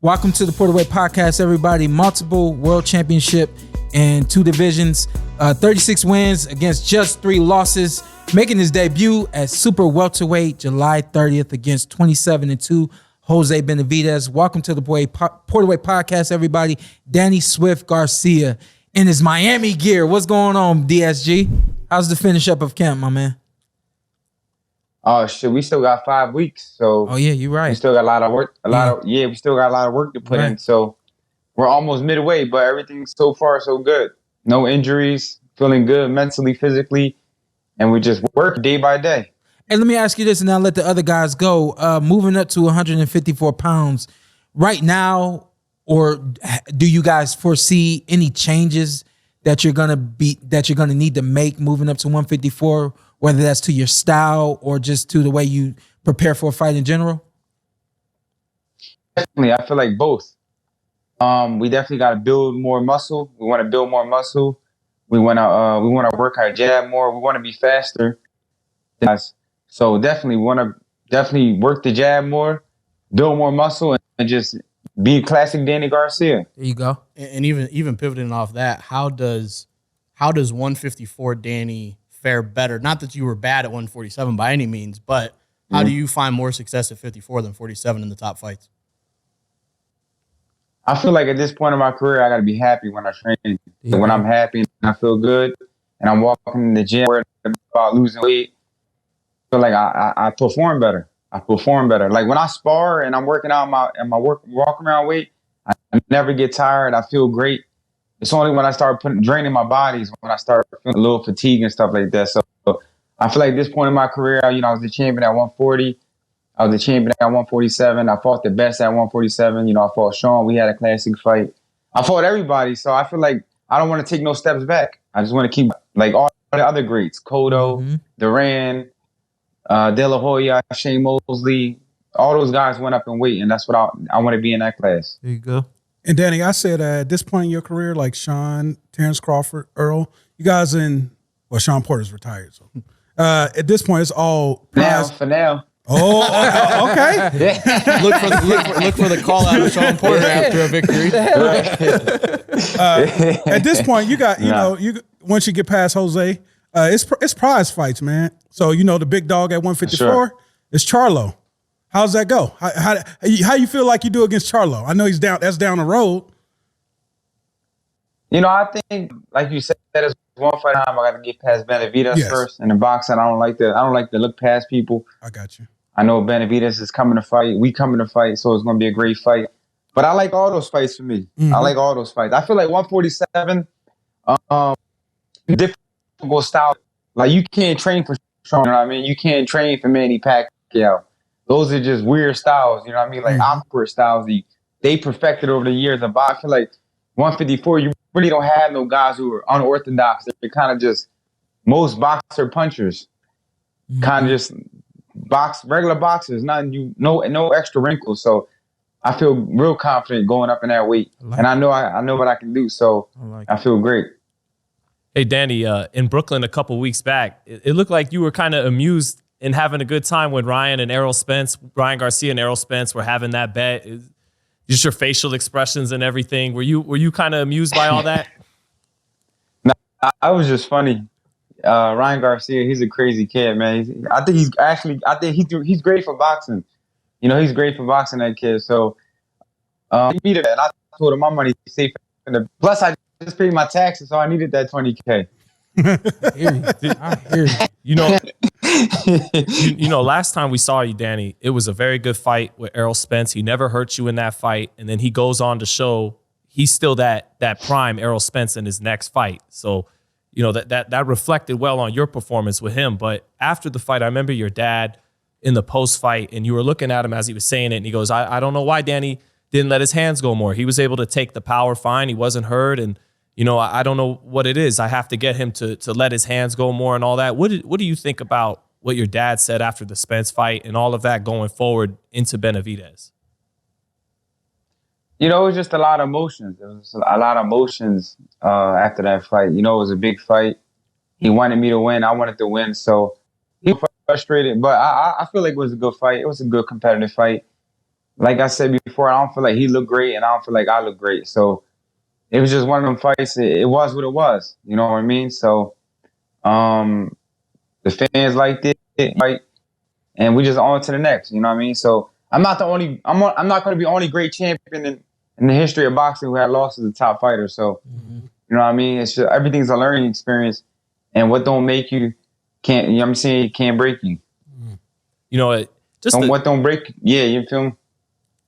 Welcome to the Porterweight Podcast, everybody. Multiple world championship in 2 divisions, 36 wins against just 3 losses, making his debut at super welterweight July 30th against 27-2 Jose Benavidez. Welcome to the Porterweight Podcast, everybody. Danny Swift Garcia in his Miami gear. What's going on, DSG? How's the finish up of camp, my man? Oh shit, we still got 5 weeks, so yeah, you're right. We still got a lot of work. We still got a lot of work to put in. So we're almost midway, but everything's so far so good. No injuries, feeling good mentally, physically, and we just work day by day. Hey, let me ask you this, and I'll let the other guys go. Moving up to 154 pounds right now, or do you guys foresee any changes that you're gonna need to make moving up to 154? Whether that's to your style or just to the way you prepare for a fight in general? Definitely, I feel like both. We definitely got to build more muscle. We want to build more muscle. We want to work our jab more. We want to be faster. So definitely want to work the jab more, build more muscle, and just be classic Danny Garcia. There you go. And even pivoting off that, how does 154 Danny fare better? Not that you were bad at 147 by any means, but how do you find more success at 54 than 47 in the top fights? I feel like at this point in my career, I got to be happy when I train. Yeah. When I'm happy and I feel good and I'm walking in the gym, worried about losing weight, I feel like I perform better. Like when I spar and I'm working out my walk around weight, I never get tired. I feel great. It's only when I start draining my bodies, when I start feeling a little fatigue and stuff like that. So I feel like at this point in my career, I was the champion at 140. I was the champion at 147. I fought the best at 147. I fought Shawn. We had a classic fight. I fought everybody. So I feel like I don't want to take no steps back. I just want to keep like all the other greats, Cotto, Duran, De La Hoya, Shane Mosley. All those guys went up in weight, and that's what I want to be in that class. There you go. And Danny, I said at this point in your career, like Shawn, Terrence Crawford, Earl, you guys Shawn Porter's retired. So at this point, it's all for now. Oh, okay. look for the call out of Shawn Porter after a victory. At this point, you got once you get past Jose, it's prize fights, man. So the big dog at 154 is Charlo. How's that go? How you feel like you do against Charlo? I know he's down. That's down the road. I think, like you said, it's one fight time. I got to get past Benavidez first. In the boxing, I don't like to look past people. I got you. I know Benavidez is coming to fight. We coming to fight, so it's going to be a great fight. But I like all those fights for me. I like all those fights. I feel like 147, difficult style. Like you can't train for Shawn. You know what I mean? You can't train for Manny Pacquiao. Those are just weird styles, you know what I mean? Like awkward styles. They perfected over the years. But I feel like 154, you really don't have no guys who are unorthodox. They're kind of just most boxer punchers. Kind of just regular boxers, no extra wrinkles. So I feel real confident going up in that weight. And I know what I can do. So I feel great. Hey, Danny, in Brooklyn a couple weeks back, it looked like you were kind of amused and having a good time when Ryan Garcia and Errol Spence were having that bet. Just your facial expressions and everything. Were you kind of amused by all that? No, I was just funny. Ryan Garcia, he's a crazy kid, man. I think he's great for boxing. He's great for boxing, that kid. So he beat it, and I told him my money's safe. Plus, I just paid my taxes, so I needed that $20K. I hear you. Last time we saw you, Danny, it was a very good fight with Errol Spence. He never hurt you in that fight. And then he goes on to show he's still that prime Errol Spence in his next fight. So, that reflected well on your performance with him. But after the fight, I remember your dad in the post-fight, and you were looking at him as he was saying it, and he goes, I don't know why Danny didn't let his hands go more. He was able to take the power fine. He wasn't hurt, and I don't know what it is. I have to get him to let his hands go more and all that. What do you think about what your dad said after the Spence fight and all of that going forward into Benavidez? It was just a lot of emotions. There was a lot of emotions after that fight. It was a big fight. He wanted me to win. I wanted to win. So he was frustrated. But I feel like it was a good fight. It was a good competitive fight. like I said before, I don't feel like he looked great, and I don't feel like I look great. So it was just one of them fights. It was what it was. You know what I mean? So the fans liked it, right? And we just on to the next. You know what I mean? So I'm not the only. I'm not going to be the only great champion in the history of boxing who had lost to the top fighter. So you know what I mean? It's just, everything's a learning experience, and what don't make you can't. You know what I'm saying? It can't break you. You know, what don't break? Yeah, you feel me?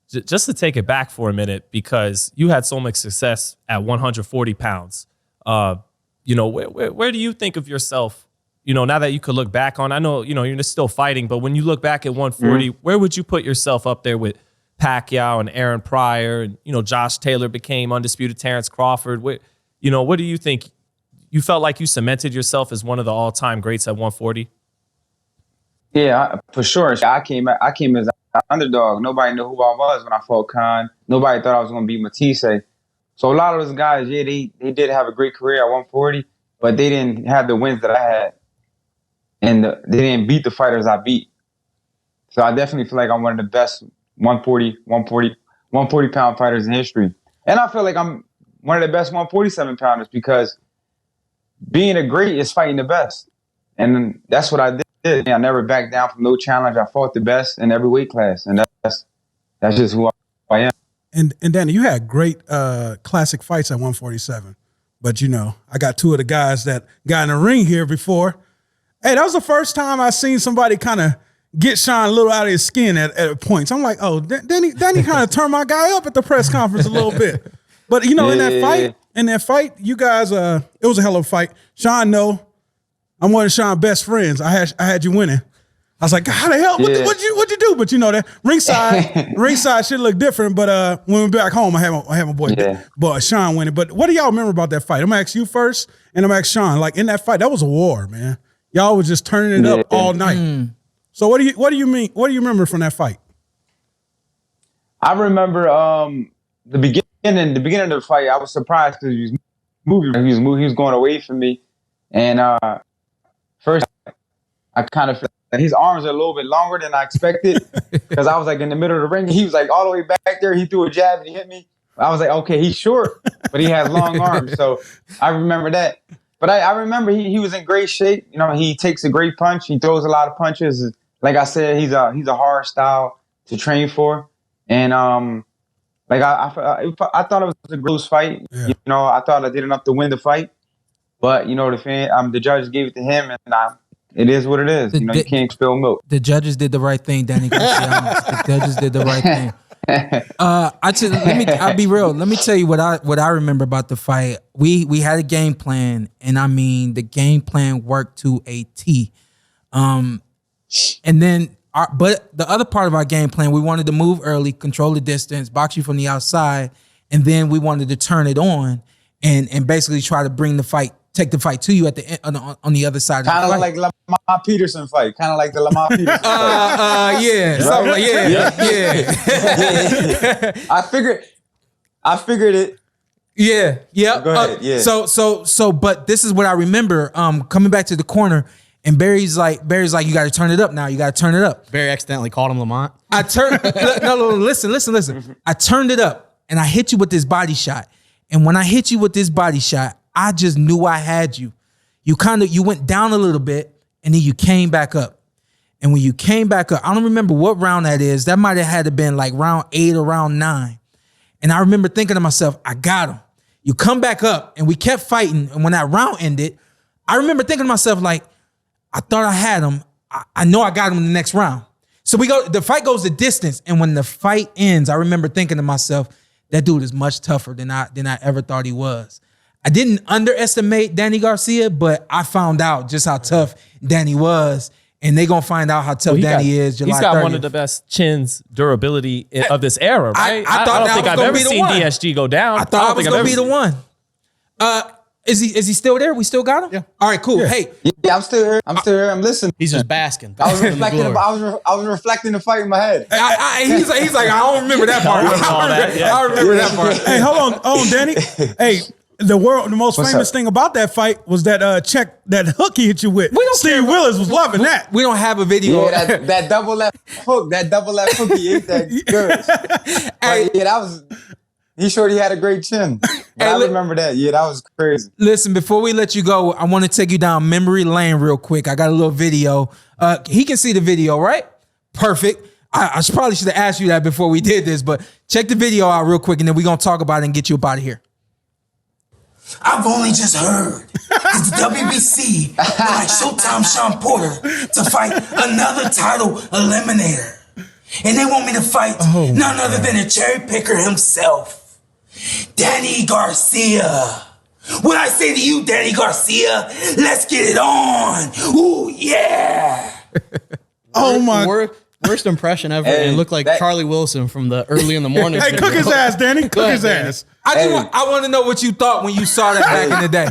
Just to take it back for a minute, because you had so much success at 140 pounds. You know, where do you think of yourself? You know, now that you could look back on, I know, you know, you're still fighting, but when you look back at 140, where would you put yourself up there with Pacquiao and Aaron Pryor, and, you know, Josh Taylor became undisputed Terrence Crawford? You know, what do you think? You felt like you cemented yourself as one of the all-time greats at 140? Yeah, for sure. I came as an underdog. Nobody knew who I was when I fought Khan. Nobody thought I was going to beat Matisse. So a lot of those guys, yeah, they did have a great career at 140, but they didn't have the wins that I had. And they didn't beat the fighters I beat. So I definitely feel like I'm one of the best 140 pound fighters in history. And I feel like I'm one of the best 147 pounders, because being a great is fighting the best. And that's what I did. I never backed down from no challenge. I fought the best in every weight class. And that's just who I am. And Danny, you had great classic fights at 147. But, you know, I got two of the guys that got in the ring here before. Hey, that was the first time I seen somebody kind of get Shawn a little out of his skin at points. I'm like, oh, Danny kind of turned my guy up at the press conference a little bit. But, you know, in that fight, you guys, it was a hell of a fight. Shawn, no, I'm one of Shawn's best friends. I had you winning. I was like, how the hell? What'd you do? But you know that ringside shit look different. But when we're back home, I had my boy Shawn winning. But what do y'all remember about that fight? I'm gonna ask you first, and I'm gonna ask Shawn. Like in that fight, that was a war, man. Y'all was just turning it up all night. So what do you mean? What do you remember from that fight? I remember the beginning of the fight. I was surprised because he was moving. He was going away from me, and first I kind of felt like his arms are a little bit longer than I expected, because I was like in the middle of the ring. He was like all the way back there. He threw a jab and he hit me. I was like, okay, he's short, but he has long arms. So I remember that. But I remember he was in great shape. You know, he takes a great punch. He throws a lot of punches. Like I said, he's a hard style to train for. And like I thought it was a close fight. Yeah. You know, I thought I did enough to win the fight. But you know, the judge gave it to him, and it is what it is. You know, you can't spill milk. The judges did the right thing, Danny Garcia. The judges did the right thing. I'll be real. Let me tell you what I remember about the fight. We had a game plan, and I mean the game plan worked to a T. And then, but the other part of our game plan, we wanted to move early, control the distance, box you from the outside, and then we wanted to turn it on and basically try to bring the fight, take the fight to you at the end, on the other side. Kind of like Lamar Peterson fight. Kind of like the Lamar Peterson fight. Yeah. Something like, yeah. I figured it. Yeah. Yeah. Go ahead. Yeah. So, but this is what I remember. Coming back to the corner, and Barry's like, you got to turn it up now. You got to turn it up. Barry accidentally called him Lamont. I turned. No, listen. I turned it up, and I hit you with this body shot. And when I hit you with this body shot, I just knew I had you. You went down a little bit, and then you came back up. And when you came back up, I don't remember what round that is. That might have had to been like round 8 or round 9. And I remember thinking to myself, I got him. You come back up, and we kept fighting. And when that round ended, I remember thinking to myself, like, I thought I had him. I know I got him in the next round. So the fight goes the distance. And when the fight ends, I remember thinking to myself, that dude is much tougher than I ever thought he was. I didn't underestimate Danny Garcia, but I found out just how tough Danny was. And they're going to find out how tough Danny is July 30th. He's got one of the best chins durability of this era, right? I don't think I've ever seen DSG go down. I thought I was going to be the one. Is he still there? We still got him? Yeah. All right, cool. Yeah. Hey. Yeah, I'm still here. I'm listening. He's just basking. I was reflecting. I was reflecting the fight in my head. He's like, I don't remember that part. I remember that part. Hey, hold on, Danny. Hey, the most What's famous up? thing about that fight was that check, that hook he hit you with. We don't Steve care. Willis was loving that. We don't have a video. Yeah, that double left hook, he ate that good. Hey. But yeah, that was. He showed he had a great chin. But I remember that. Yeah, that was crazy. Listen, before we let you go, I want to take you down memory lane real quick. I got a little video. He can see the video, right? Perfect. I probably should have asked you that before we did this, but check the video out real quick, and then we're going to talk about it and get you up out of here. I've only just heard that the WBC would like Showtime Shawn Porter to fight another title eliminator. And they want me to fight none other than a cherry picker himself, Danny Garcia. What I say to you, Danny Garcia, let's get it on. Ooh, yeah. Oh my. Worst impression ever. Hey, and looked like Charlie Wilson from the early in the morning. Hey, cook his ass, Danny. Cook his Danny. ass. I want to know what you thought when you saw that back in the day.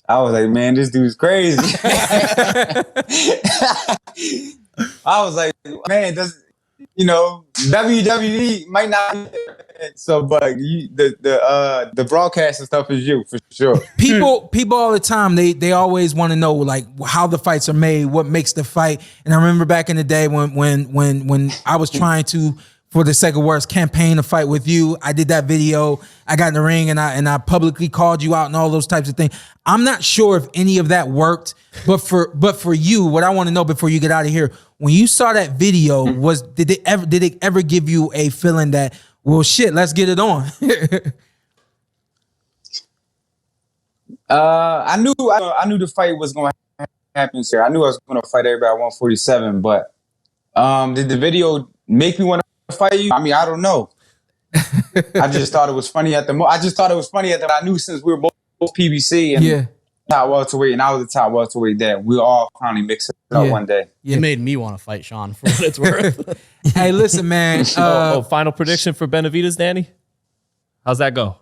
I was like, man, this dude's crazy. I was like, man, WWE might not. So, but the broadcast and stuff is you for sure. People all the time, they always want to know like how the fights are made, what makes the fight. And I remember back in the day when I was trying to, for the sake of words, campaign a fight with you. I did that video. I got in the ring and I publicly called you out and all those types of things. I'm not sure if any of that worked, but for you, what I want to know before you get out of here, when you saw that video, did it ever give you a feeling that, well, shit, let's get it on? I knew the fight was going to happen here. I knew I was going to fight everybody at 147, but did the video make me want to fight you? I mean, I don't know. I just thought it was funny at the I knew since we were both PBC and top welterweight, and I was the top welterweight, that we all finally mix it up one day. It made me want to fight Shawn for what it's worth. Hey, listen, man. Final prediction for Benavidez, Danny? How's that go?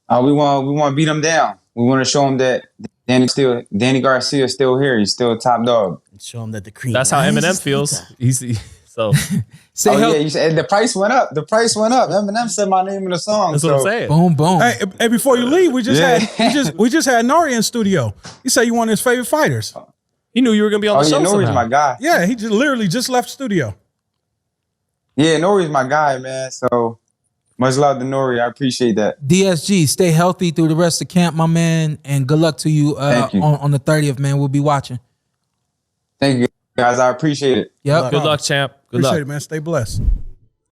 We want to beat him down. We want to show him that Danny Garcia is still here. He's still a top dog. Show him that the cream. That's how Eminem feels. So You said the price went up. Eminem said my name in the song. that's what I'm saying. Boom, boom. Hey, before you leave, we just had Nori in studio. He said you one of his favorite fighters. He knew you were gonna be on the show. Nori's somehow. my guy. Yeah, he literally just left studio. Yeah, Nori's my guy, man. So much love to Nori. I appreciate that. DSG, stay healthy through the rest of camp, my man, and good luck to you, Thank you. on the 30th, man. We'll be watching. Thank you, guys. I appreciate it. Yep. Good luck, champ. Good luck. Appreciate it, man. Stay blessed.